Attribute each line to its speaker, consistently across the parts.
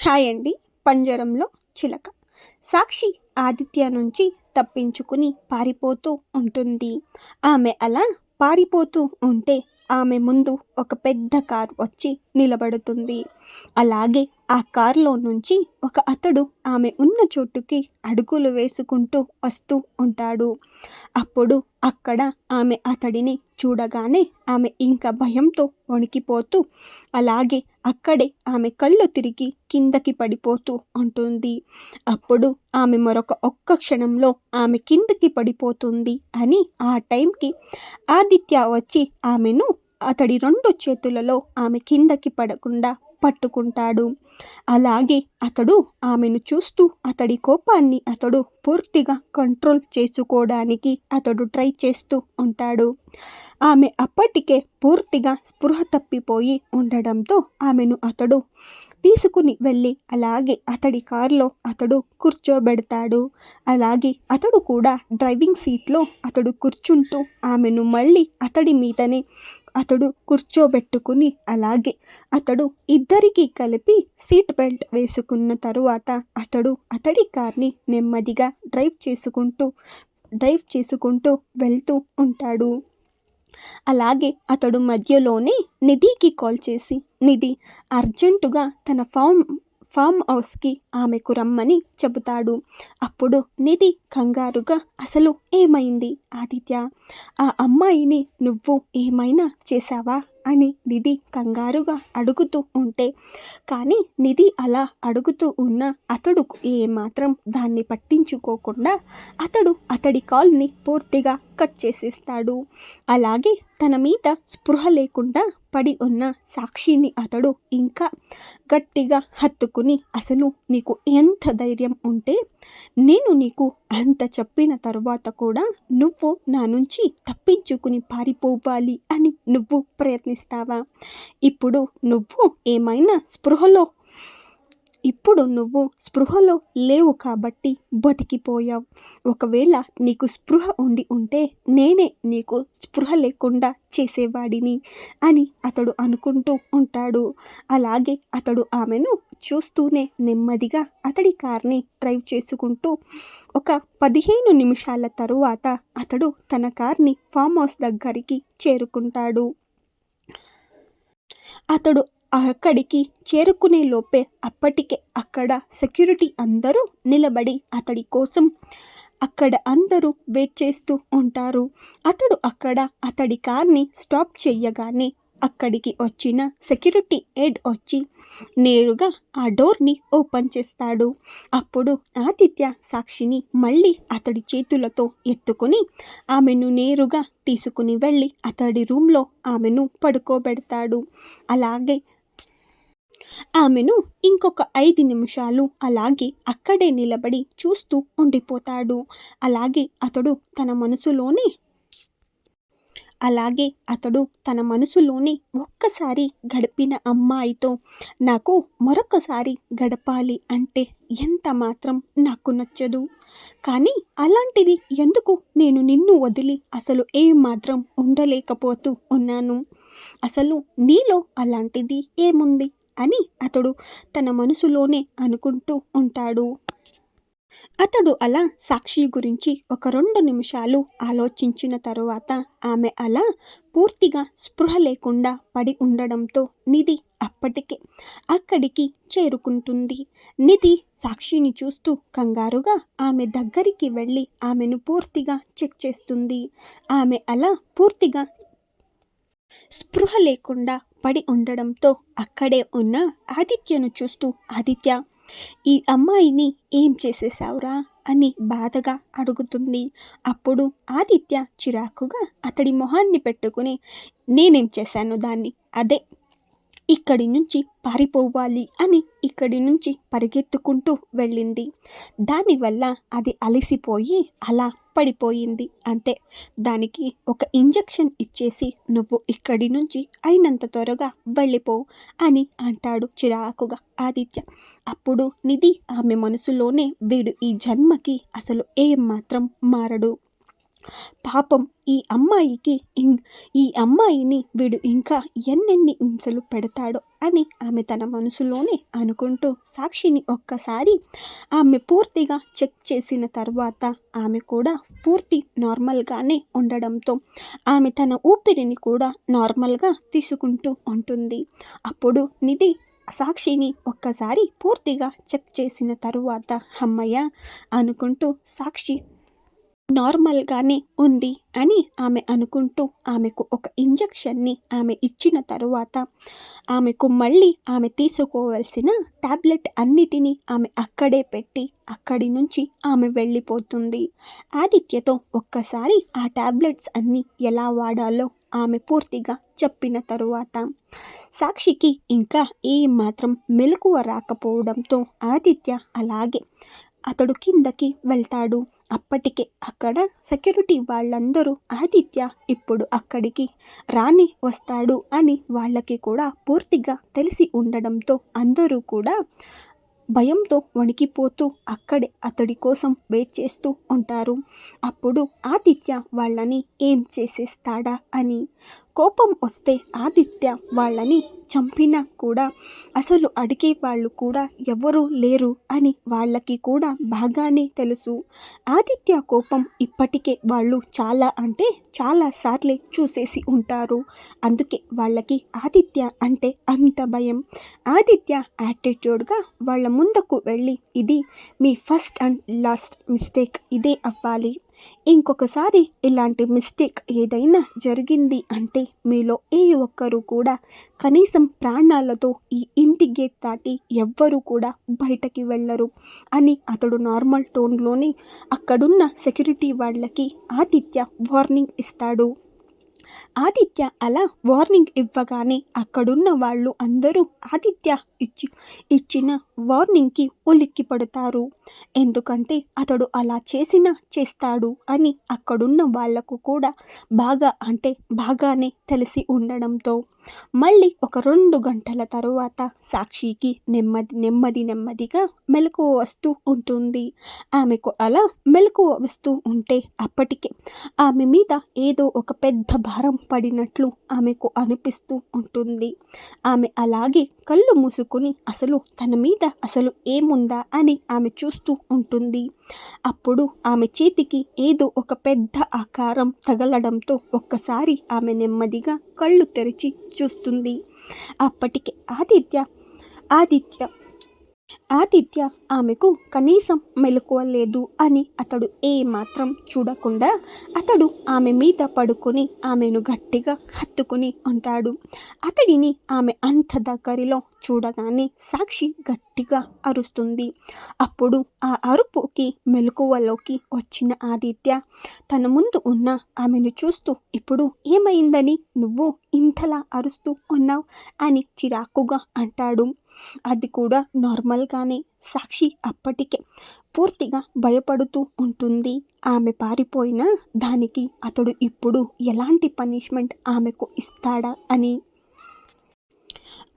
Speaker 1: Hi అండి. పంజరంలో చిలక. సాక్షి ఆదిత్య నుంచి తప్పించుకుని పారిపోతూ ఉంటుంది. ఆమె అలా పారిపోతూ ఉంటే ఆమె ముందు ఒక పెద్ద కారు వచ్చి నిలబడుతుంది. అలాగే ఆ కారులో నుంచి ఒక అతడు ఆమె ఉన్న చోటుకి అడుగులు వేసుకుంటూ వస్తూ ఉంటాడు. అప్పుడు అక్కడ ఆమె అతడిని చూడగానే ఆమె ఇంకా భయంతో వణికిపోతూ అలాగే అక్కడే ఆమె కళ్ళు తిరిగి కిందకి పడిపోతూ ఉంటుంది. అప్పుడు ఆమె ఒక్క క్షణంలో ఆమె కిందకి పడిపోతుంది అని ఆ టైంకి ఆదిత్య వచ్చి ఆమెను అతడి 2 చేతులలో ఆమె కిందకి పడకుండా పట్టుకుంటాడు. అలాగే అతడు ఆమెను చూస్తూ అతడి కోపాన్ని అతడు పూర్తిగా కంట్రోల్ చేసుకోవడానికి అతడు ట్రై చేస్తూ ఉంటాడు. ఆమె అప్పటికే పూర్తిగా స్పృహ తప్పిపోయి ఉండడంతో ఆమెను అతడు తీసుకుని వెళ్ళి అలాగే అతడి కారులో అతడు కూర్చోబెడతాడు. అలాగే అతడు కూడా డ్రైవింగ్ సీట్లో అతడు కూర్చుంటూ ఆమెను మళ్ళీ అతడి మీదనే అతడు కూర్చోబెట్టుకుని అలాగే అతడు ఇద్దరికీ కలిపి సీట్ బెల్ట్ వేసుకున్న తరువాత అతడు అతడి కార్ని నెమ్మదిగా డ్రైవ్ చేసుకుంటూ వెళ్తూ ఉంటాడు. అలాగే అతడు మధ్యలోనే నిధికి కాల్ చేసి నిధి అర్జెంటుగా తన ఫామ్ హౌస్కి ఆమెకు రమ్మని చెబుతాడు. అప్పుడు నిధి కంగారుగా అసలు ఏమైంది ఆదిత్య? ఆ అమ్మాయిని నువ్వు ఏమైనా చేశావా అని నిధి కంగారుగా అడుగుతూ ఉంటే కానీ నిధి అలా అడుగుతూ ఉన్న అతడు ఏమాత్రం దాన్ని పట్టించుకోకుండా అతడి కాల్ని పూర్తిగా కట్ చేసేస్తాడు. అలాగే తన మీద స్పృహ లేకుండా పడి ఉన్న సాక్షిని అతడు ఇంకా గట్టిగా హత్తుకుని అసలు నీకు ఎంత ధైర్యం ఉంటే నేను నీకు అంత చెప్పిన తరువాత కూడా నువ్వు నా నుంచి తప్పించుకుని పారిపోవాలి అని నువ్వు ప్రయత్నిస్తావా? ఇప్పుడు నువ్వు స్పృహలో లేవు కాబట్టి బతికిపోయావు. ఒకవేళ నీకు స్పృహ ఉండి ఉంటే నేనే నీకు స్పృహ లేకుండా చేసేవాడిని అని అతడు అనుకుంటూ ఉంటాడు. అలాగే అతడు ఆమెను చూస్తూనే నెమ్మదిగా అతడి కార్ని డ్రైవ్ చేసుకుంటూ ఒక 15 నిమిషాల తరువాత అతడు తన కార్ని ఫామ్ హౌస్ దగ్గరికి చేరుకుంటాడు. అతడు అక్కడికి చేరుకునే లోపే అప్పటికే అక్కడ సెక్యూరిటీ అందరూ నిలబడి అతడి కోసం అక్కడ అందరూ వెయిట్ చేస్తూ ఉంటారు. అతడు అక్కడ అతడి కార్ని స్టాప్ చేయగానే అక్కడికి వచ్చిన సెక్యూరిటీ హెడ్ వచ్చి నేరుగా ఆ డోర్ని ఓపెన్ చేస్తాడు. అప్పుడు ఆదిత్య సాక్షిని మళ్ళీ అతడి చేతులతో ఎత్తుకుని ఆమెను నేరుగా తీసుకుని వెళ్ళి అతడి రూమ్లో ఆమెను పడుకోబెడతాడు. అలాగే ఆమెను ఇంకొక 5 నిమిషాలు అలాగే అక్కడే నిలబడి చూస్తూ ఉండిపోతాడు. అలాగే అతడు తన మనసులోనే ఒక్కసారి గడిపిన అమ్మాయితో నాకు మరొకసారి గడపాలి అంటే ఎంత మాత్రం నాకు నచ్చదు. కానీ అలాంటిది ఎందుకు నేను నిన్ను వదిలి అసలు ఏమాత్రం ఉండలేకపోతూ ఉన్నాను. అసలు నీలో అలాంటిది ఏముంది అని అతడు తన మనసులోనే అనుకుంటూ ఉంటాడు. అతడు అలా సాక్షి గురించి ఒక 2 నిమిషాలు ఆలోచించిన తరువాత ఆమె అలా పూర్తిగా స్పృహ లేకుండా పడి ఉండడంతో నిధి అప్పటికే అక్కడికి చేరుకుంటుంది. నిధి సాక్షిని చూస్తూ కంగారుగా ఆమె దగ్గరికి వెళ్ళి ఆమెను పూర్తిగా చెక్ చేస్తుంది. ఆమె అలా పూర్తిగా స్పృహ లేకుండా పడి ఉండడంతో అక్కడే ఉన్న ఆదిత్యను చూస్తూ ఆదిత్య ఈ అమ్మాయిని ఏం చేసేసావురా అని బాధగా అడుగుతుంది. అప్పుడు ఆదిత్య చిరాకుగా అతడి మొహాన్ని పెట్టుకుని నేనేం చేశాను దాన్ని? అదే ఇక్కడి నుంచి పారిపోవాలి అని ఇక్కడి నుంచి పరిగెత్తుకుంటూ వెళ్ళింది. దానివల్ల అది అలసిపోయి అలా పడిపోయింది అంతే. దానికి ఒక ఇంజెక్షన్ ఇచ్చేసి నువ్వు ఇక్కడి నుంచి అయినంత త్వరగా వెళ్ళిపో అని అంటాడు చిరాకుగా ఆదిత్య. అప్పుడు నిధి ఆమె మనసులోనే వీడు ఈ జన్మకి అసలు ఏం మాత్రం మారడు. పాపం ఈ అమ్మాయిని వీడు ఇంకా ఎన్నెన్ని హింసలు పెడతాడో అని ఆమె తన మనసులోనే అనుకుంటూ సాక్షిని ఒక్కసారి ఆమె పూర్తిగా చెక్ చేసిన తర్వాత ఆమె కూడా పూర్తి నార్మల్గానే ఉండడంతో ఆమె తన ఊపిరిని కూడా నార్మల్గా తీసుకుంటూ ఉంటుంది. అప్పుడు నిధి సాక్షిని ఒక్కసారి పూర్తిగా చెక్ చేసిన తరువాత హమ్మయ్య అనుకుంటూ సాక్షి నార్మల్గానే ఉంది అని ఆమె అనుకుంటూ ఆమెకు ఒక ఇంజెక్షన్ని ఆమె ఇచ్చిన తరువాత ఆమెకు మళ్ళీ ఆమె తీసుకోవాల్సిన టాబ్లెట్ అన్నిటినీ ఆమె అక్కడే పెట్టి అక్కడి నుంచి ఆమె వెళ్ళిపోతుంది. ఆదిత్యతో ఒక్కసారి ఆ టాబ్లెట్స్ అన్నీ ఎలా వాడాలో ఆమె పూర్తిగా చెప్పిన తరువాత సాక్షికి ఇంకా ఏమాత్రం మెలకువ రాకపోవడంతో ఆదిత్య అలాగే అతడు కిందకి వెళ్తాడు. అప్పటికే అక్కడ సెక్యూరిటీ వాళ్ళందరూ ఆదిత్య ఇప్పుడు అక్కడికి రాని వస్తాడు అని వాళ్ళకి కూడా పూర్తిగా తెలిసి ఉండడంతో అందరూ కూడా భయంతో వణికిపోతూ అక్కడే అతడి కోసం వెయిట్ చేస్తూ ఉంటారు. అప్పుడు ఆదిత్య వాళ్ళని ఏం చేసేస్తాడా అని కోపం వస్తే ఆదిత్య వాళ్ళని చంపినా కూడా అసలు అడిగే వాళ్ళు కూడా ఎవరూ లేరు అని వాళ్ళకి కూడా బాగానే తెలుసు. ఆదిత్య కోపం ఇప్పటికే వాళ్ళు చాలా అంటే చాలా సార్లే చూసేసి ఉంటారు. అందుకే వాళ్ళకి ఆదిత్య అంటే అంత భయం. ఆదిత్య యాటిట్యూడ్గా వాళ్ళ ముందుకు వెళ్ళి ఇది మీ ఫస్ట్ అండ్ లాస్ట్ మిస్టేక్, ఇదే అవ్వాలి. ఇంకొకసారి ఇలాంటి మిస్టేక్ ఏదైనా జరిగింది అంటే మీలో ఏ ఒక్కరు కూడా కనీసం ప్రాణాలతో ఈ ఇంటి గేట్ దాటి ఎవ్వరూ కూడా బయటకి వెళ్ళరు అని అతడు నార్మల్ టోన్లోనే అక్కడున్న సెక్యూరిటీ వాళ్ళకి ఆదిత్య వార్నింగ్ ఇస్తాడు. ఆదిత్య అలా వార్నింగ్ ఇవ్వగానే అక్కడున్న వాళ్ళు అందరూ ఆదిత్య ఇచ్చిన వార్నింగ్కి ఉలిక్కి పడతారు. ఎందుకంటే అతడు అలా చేస్తాడు అని అక్కడున్న వాళ్లకు కూడా బాగా అంటే బాగానే తెలిసి ఉండడంతో మళ్ళీ ఒక 2 గంటల తరువాత సాక్షికి నెమ్మదిగా మెలకువ వస్తూ ఉంటుంది. ఆమెకు అలా మెలకువ వస్తూ ఉంటే అప్పటికే ఆమె మీద ఏదో ఒక పెద్ద భారం పడినట్లు ఆమెకు అనిపిస్తూ ఉంటుంది. ఆమె అలాగే కళ్ళు మూసుకుని అసలు తన మీద అసలు ఏముందా అని ఆమె చూస్తూ ఉంటుంది. అప్పుడు ఆమె చేతికి ఏదో ఒక పెద్ద ఆకారం తగలడంతో ఒక్కసారి ఆమె నెమ్మదిగా కళ్ళు తెరిచి చూస్తుంది. అప్పటికే ఆదిత్య ఆమెకు కనీసం మెలకువ లేదు అని అతడు ఏమాత్రం చూడకుండా అతడు ఆమె మీద పడుకొని ఆమెను గట్టిగా హత్తుకుని ఉంటాడు. అతడిని ఆమె అంత దగ్గరలో చూడగానే సాక్షి గట్టిగా అరుస్తుంది. అప్పుడు ఆ అరుపుకి మెలకువలోకి వచ్చిన ఆదిత్య తన ముందు ఉన్న ఆమెను చూస్తూ ఇప్పుడు ఏమైందని నువ్వు ఇంతలా అరుస్తూ ఉన్నావు అని చిరాకుగా అంటాడు. అది కూడా నార్మల్గానే. సాక్షి అప్పటికే పూర్తిగా భయపడుతూ ఉంటుంది. ఆమె పారిపోయిన దానికి అతడు ఇప్పుడు ఎలాంటి పనిష్మెంట్ ఆమెకు ఇస్తాడా అని.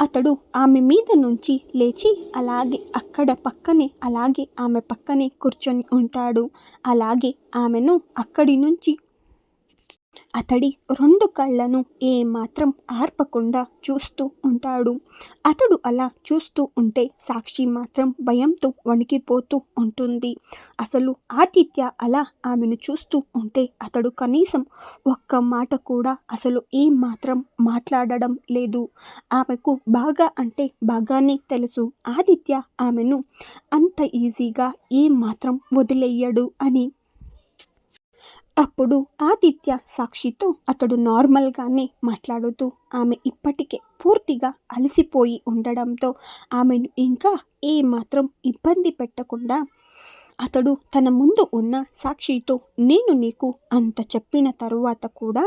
Speaker 1: అతడు ఆమె మీద నుంచి లేచి అలాగే ఆమె పక్కనే కూర్చొని ఉంటాడు. అలాగే ఆమెను అక్కడి నుంచి అతడి 2 కళ్ళను ఏమాత్రం ఆర్పకుండా చూస్తూ ఉంటాడు. అతడు అలా చూస్తూ ఉంటే సాక్షి మాత్రం భయంతో వణికిపోతూ ఉంటుంది. అసలు ఆదిత్య అలా ఆమెను చూస్తూ ఉంటే అతడు కనీసం ఒక్క మాట కూడా అసలు ఏమాత్రం మాట్లాడడం లేదు. ఆమెకు బాగా అంటే బాగానే తెలుసు ఆదిత్య ఆమెను అంత ఈజీగా ఏమాత్రం వదిలేయడు అని. అప్పుడు ఆదిత్య సాక్షితో అతడు నార్మల్గానే మాట్లాడుతూ ఆమె ఇప్పటికే పూర్తిగా అలసిపోయి ఉండడంతో ఆమెను ఇంకా ఏమాత్రం ఇబ్బంది పెట్టకుండా అతడు తన ముందు ఉన్న సాక్షితో నేను నీకు అంత చెప్పిన తరువాత కూడా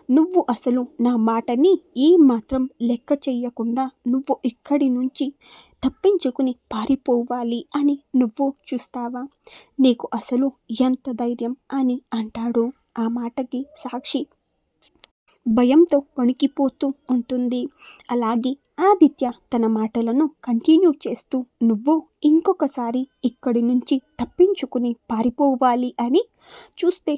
Speaker 1: నువ్వు అసలు నా మాటని ఏమాత్రం లెక్క చెయ్యకుండా నువ్వు ఇక్కడి నుంచి తప్పించుకుని పారిపోవాలి అని నువ్వు చూస్తావా? నీకు అసలు ఎంత ధైర్యం అని అంటాడు. ఆ మాటకి సాక్షి భయంతో వణికిపోతూ ఉంటుంది. అలాగే ఆదిత్య తన మాటలను కంటిన్యూ చేస్తూ నువ్వు ఇంకొకసారి ఇక్కడి నుంచి తప్పించుకుని పారిపోవాలి అని చూస్తే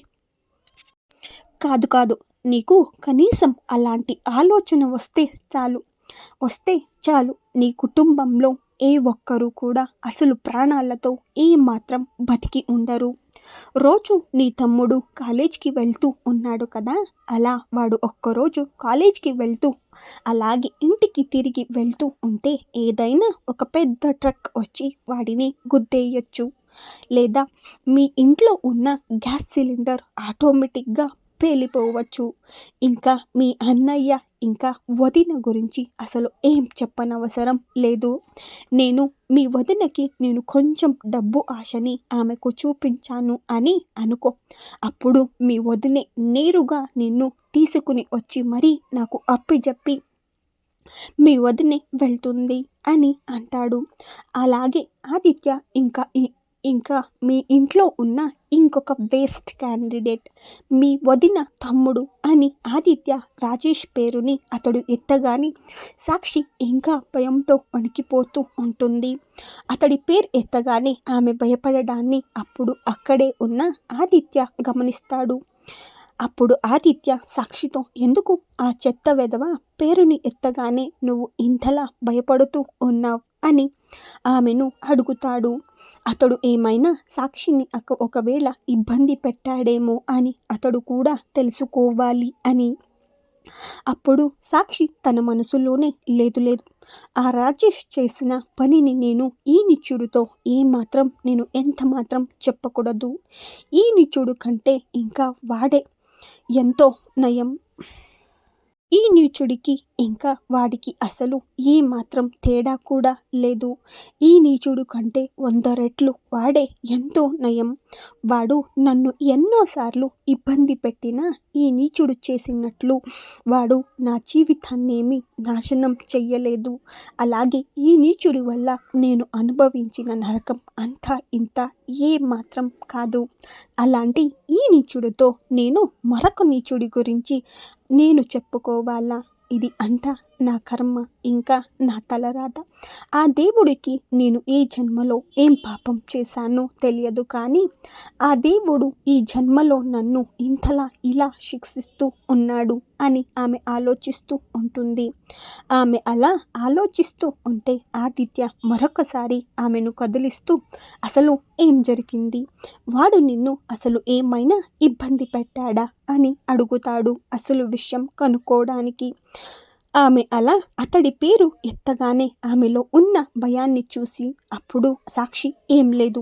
Speaker 1: కాదు కాదు, నీకు కనీసం అలాంటి ఆలోచన వస్తే చాలు, నీ కుటుంబంలో ఏ ఒక్కరు కూడా అసలు ప్రాణాలతో ఏమాత్రం బతికి ఉండరు. రోజు నీ తమ్ముడు కాలేజ్కి వెళ్తూ ఉన్నాడు కదా, అలా వాడు ఒక్కరోజు కాలేజ్కి వెళ్తూ అలాగే ఇంటికి తిరిగి వెళ్తూ ఉంటే ఏదైనా ఒక పెద్ద ట్రక్ వచ్చి వాడిని గుద్దేయచ్చు. లేదా మీ ఇంట్లో ఉన్న గ్యాస్ సిలిండర్ ఆటోమేటిక్గా పేలిపోవచ్చు. ఇంకా మీ అన్నయ్య ఇంకా వదిన గురించి అసలు ఏం చెప్పనవసరం లేదు. మీ వదినకి నేను కొంచెం డబ్బు ఆశని ఆమెకు చూపించాను అని అనుకో. అప్పుడు మీ వదినే నేరుగా నిన్ను తీసుకుని వచ్చి మరీ నాకు అప్పచెప్పి మీ వదినే వెళ్తుంది అని అంటాడు. అలాగే ఆదిత్య ఇంకా మీ ఇంట్లో ఉన్న ఇంకొక వేస్ట్ క్యాండిడేట్ మీ వదిన తమ్ముడు అని ఆదిత్య రాజేష్ పేరుని అతడు ఎత్తగానే సాక్షి ఇంకా భయంతో వణికిపోతూ ఉంటుంది. అతడి పేరు ఎత్తగానే ఆమె భయపడడాన్ని అప్పుడు అక్కడే ఉన్న ఆదిత్య గమనిస్తాడు. అప్పుడు ఆదిత్య సాక్షితో, ఎందుకు ఆ చెత్త వెధవ పేరుని ఎత్తగానే నువ్వు ఇంతలా భయపడుతూ ఉన్నావు అని ఆమెను అడుగుతాడు. అతడు ఏమైనా సాక్షిని ఒకవేళ ఇబ్బంది పెట్టాడేమో అని అతడు కూడా తెలుసుకోవాలి అని. అప్పుడు సాక్షి తన మనసులోనే, లేదు, ఆ రాజేష్ చేసిన పనిని నేను ఈ నిచ్చుడితో నేను ఎంత మాత్రం చెప్పకూడదు. ఈ నిచ్చుడు కంటే ఇంకా వాడే ఎంతో నయం. ఈ నీచుడికి ఇంకా వాడికి అసలు ఏ మాత్రం తేడా కూడా లేదు. ఈ నీచుడు కంటే 100 రెట్లు వాడే ఎంతో నయం. వాడు నన్ను ఎన్నోసార్లు ఇబ్బంది పెట్టినా ఈ నీచుడు చేసినట్లు వాడు నా జీవితాన్నేమీ నాశనం చెయ్యలేదు. అలాగే ఈ నీచుడి వల్ల నేను అనుభవించిన నరకం అంతా ఇంత ఏ మాత్రం కాదు. అలాంటి ఈ నీచుడితో నేను మరొక నీచుడి గురించి నేను చెప్పుకోవాలా? ఇది అంతా నా కర్మ, ఇంకా నా తలరాత. ఆ దేవుడికి నేను ఈ జన్మలో ఏం పాపం చేశానో తెలియదు, కానీ ఆ దేవుడు ఈ జన్మలో నన్ను ఇంతలా ఇలా శిక్షిస్తూ ఉన్నాడు అని ఆమె ఆలోచిస్తూ ఉంటుంది. ఆమె అలా ఆలోచిస్తూ ఉంటే ఆదిత్య మరొకసారి ఆమెను కదిలిస్తూ, అసలు ఏం జరిగింది? వాడు నిన్ను అసలు ఏమైనా ఇబ్బంది పెట్టాడా అని అడుగుతాడు అసలు విషయం కనుక్కోవడానికి. ఆమె అలా అతడి పేరు ఎత్తగానే ఆమెలో ఉన్న భయాన్ని చూసి అప్పుడు సాక్షి ఏం లేదు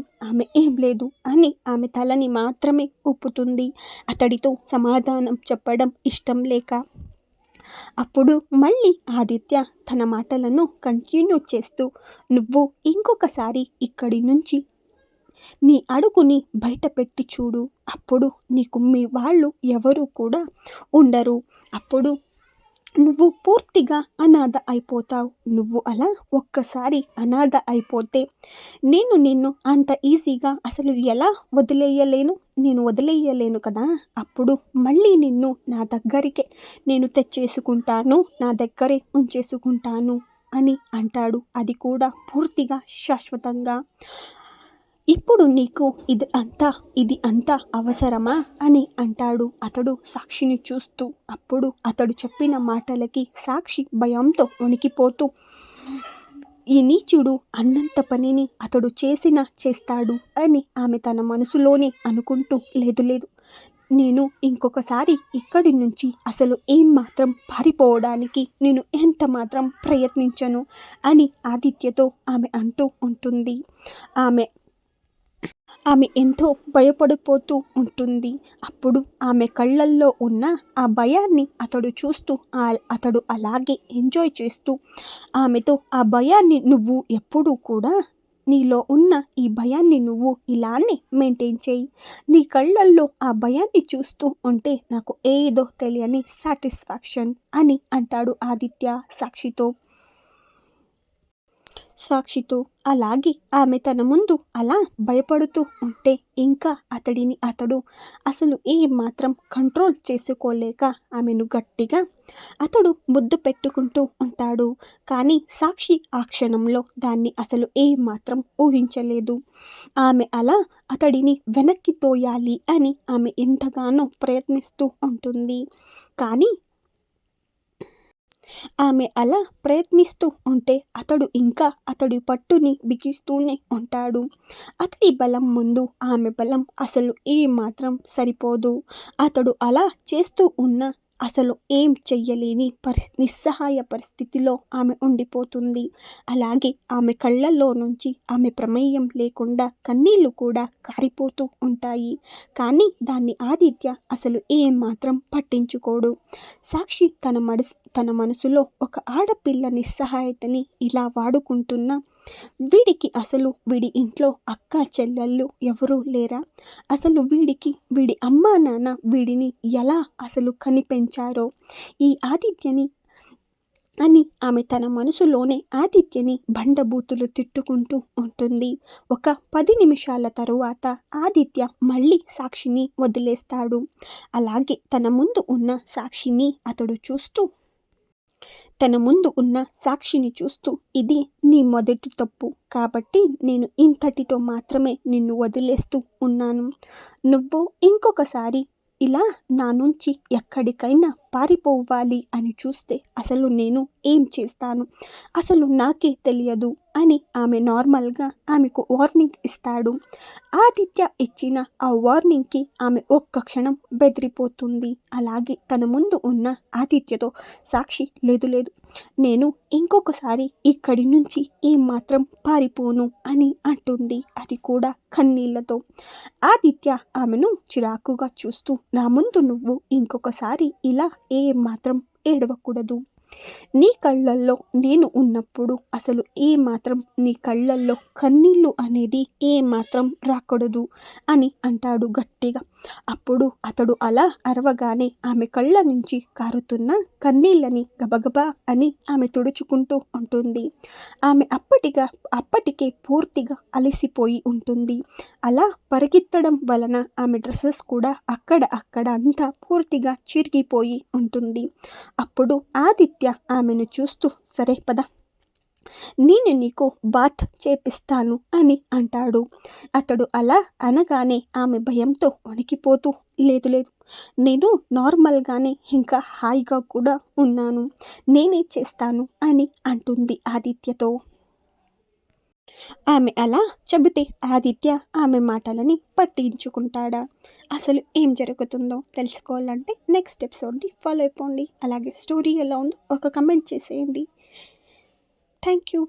Speaker 1: అని ఆమె తలని మాత్రమే ఊపుతుంది, అతడితో సమాధానం చెప్పడం ఇష్టం లేక. అప్పుడు మళ్ళీ ఆదిత్య తన మాటలను కంటిన్యూ చేస్తూ, నువ్వు ఇంకొకసారి ఇక్కడి నుంచి నీ అడుగుని బయట పెట్టి చూడు, అప్పుడు నీకు మీ వాళ్ళు ఎవరు కూడా ఉండరు. అప్పుడు నువ్వు పూర్తిగా అనాథ అయిపోతావు. నువ్వు అలా ఒక్కసారి అనాథ అయిపోతే నేను నిన్ను అంత ఈజీగా అసలు ఎలా వదిలేయలేను కదా. అప్పుడు మళ్ళీ నిన్ను నా దగ్గరికే నేను తెచ్చేసుకుంటాను, నా దగ్గరే ఉంచేసుకుంటాను అని అంటాడు. అది కూడా పూర్తిగా శాశ్వతంగా. ఇప్పుడు నీకు ఇది అంతా అవసరమా అని అంటాడు అతడు సాక్షిని చూస్తూ. అప్పుడు అతడు చెప్పిన మాటలకి సాక్షి భయంతో వణికిపోతూ, ఈ నీచుడు అన్నంత పనిని అతడు చేస్తాడు అని ఆమె తన మనసులోనే అనుకుంటూ, లేదు, నేను ఇంకొకసారి ఇక్కడి నుంచి అసలు ఏం మాత్రం పారిపోవడానికి నేను ఎంత మాత్రం ప్రయత్నించను అని ఆదిత్యతో ఆమె అంటూ ఉంటుంది. ఆమె ఎంతో భయపడిపోతూ ఉంటుంది. అప్పుడు ఆమె కళ్ళల్లో ఉన్న ఆ భయాన్ని అతడు చూస్తూ అతడు అలాగే ఎంజాయ్ చేస్తూ ఆమెతో, ఆ భయాన్ని నువ్వు ఎప్పుడూ కూడా నీలో ఉన్న ఈ భయాన్ని నువ్వు ఇలానే మెయింటైన్ చేయి. నీ కళ్ళల్లో ఆ భయాన్ని చూస్తూ ఉంటే నాకు ఏదో తెలియని సాటిస్ఫాక్షన్ అని అంటాడు ఆదిత్య సాక్షితో. సాక్షితో. అలాగే ఆమె తన ముందు అలా భయపడుతూ ఉంటే ఇంకా అతడు అసలు మాత్రం కంట్రోల్ చేసుకోలేక ఆమెను గట్టిగా ముద్దు పెట్టుకుంటూ ఉంటాడు. కానీ సాక్షి ఆ క్షణంలో దాన్ని అసలు మాత్రం ఊహించలేదు. ఆమె అలా అతడిని వెనక్కి తోయాలి అని ఆమె ఎంతగానో ప్రయత్నిస్తూ ఉంటుంది. కానీ ఆమె అలా ప్రయత్నిస్తూ ఉంటే అతడి పట్టుని బిగిస్తూనే ఉంటాడు. అతడి బలం ముందు ఆమె బలం అసలు మాత్రం సరిపోదు. అతడు అలా చేస్తూ ఉన్న అసలు ఏం చెయ్యలేని నిస్సహాయ పరిస్థితిలో ఆమె ఉండిపోతుంది. అలాగే ఆమె కళ్ళల్లో నుంచి ఆమె ప్రమేయం లేకుండా కన్నీళ్లు కూడా కారిపోతూ ఉంటాయి. కానీ దాన్ని ఆదిత్య అసలు మాత్రం పట్టించుకోడు. సాక్షి తన మనసులో ఒక ఆడపిల్ల నిస్సహాయతని ఇలా వాడుకుంటున్నా వీడికి అసలు వీడి ఇంట్లో అక్క చెల్లెళ్ళు ఎవరూ లేరా? అసలు వీడి అమ్మా నాన్న వీడిని ఎలా అసలు కనిపెంచారో ఈ ఆదిత్యని అని ఆమె తన మనసులోనే ఆదిత్యని బండబూతులు తిట్టుకుంటూ ఉంటుంది. ఒక 10 నిమిషాల తరువాత ఆదిత్య మళ్ళీ సాక్షిని వదిలేస్తాడు. అలాగే తన ముందు ఉన్న సాక్షిని చూస్తూ ఇది నీ మొదటి తప్పు కాబట్టి నేను ఇంతటితో మాత్రమే నిన్ను వదిలేస్తూ ఉన్నాను. నువ్వు ఇంకొకసారి ఇలా నా నుంచి ఎక్కడికైనా పారిపోవాలి అని చూస్తే అసలు నేను ఏం చేస్తాను అసలు నాకే తెలియదు అని ఆమె నార్మల్గా ఆమెకు వార్నింగ్ ఇస్తాడు. ఆదిత్య ఇచ్చిన ఆ వార్నింగ్కి ఆమె ఒక్క క్షణం బెదిరిపోతుంది. అలాగే తన ముందు ఉన్న ఆదిత్యతో సాక్షి లేదు నేను ఇంకొకసారి ఇక్కడి నుంచి మాత్రం పారిపోను అని అంటుంది. అది కూడా కన్నీళ్లతో. ఆదిత్య ఆమెను చిరాకుగా చూస్తూ నా ముందు నువ్వు ఇంకొకసారి ఇలా మాత్రం ఏడవకూడదు. నీ కళ్ళల్లో నేను ఉన్నప్పుడు అసలు మాత్రం నీ కళ్ళల్లో కన్నీళ్ళు అనేది మాత్రం రాకూడదు అని అంటాడు గట్టిగా. అప్పుడు అతడు అలా అరవగానే ఆమె కళ్ళ నుంచి కారుతున్న కన్నీళ్ళని గబగబా అని ఆమె తుడుచుకుంటూ ఉంటుంది. ఆమె అప్పటికే పూర్తిగా అలసిపోయి ఉంటుంది. అలా పరిగెత్తడం వలన ఆమె డ్రెస్సెస్ కూడా అక్కడ అంతా పూర్తిగా చిరిగిపోయి ఉంటుంది. అప్పుడు ఆదిత్య ఆమెను చూస్తూ సరే పద నేను నీకు బాత్ చేపిస్తాను అని అంటాడు. అతడు అలా అనగానే ఆమె భయంతో వణికిపోతూ లేదు నేను నార్మల్గానే ఇంకా హాయిగా కూడా ఉన్నాను నేనే చేస్తాను అని అంటుంది ఆదిత్యతో. ఆమె అలా చెబితే ఆదిత్య ఆమె మాటలని పట్టించుకుంటాడా? అసలు ఏం జరుగుతుందో తెలుసుకోవాలంటే నెక్స్ట్ ఎపిసోడ్ని ఫాలో అయిపోండి. అలాగే స్టోరీ ఎలా ఉందో ఒక కమెంట్ చేసేయండి. Thank you.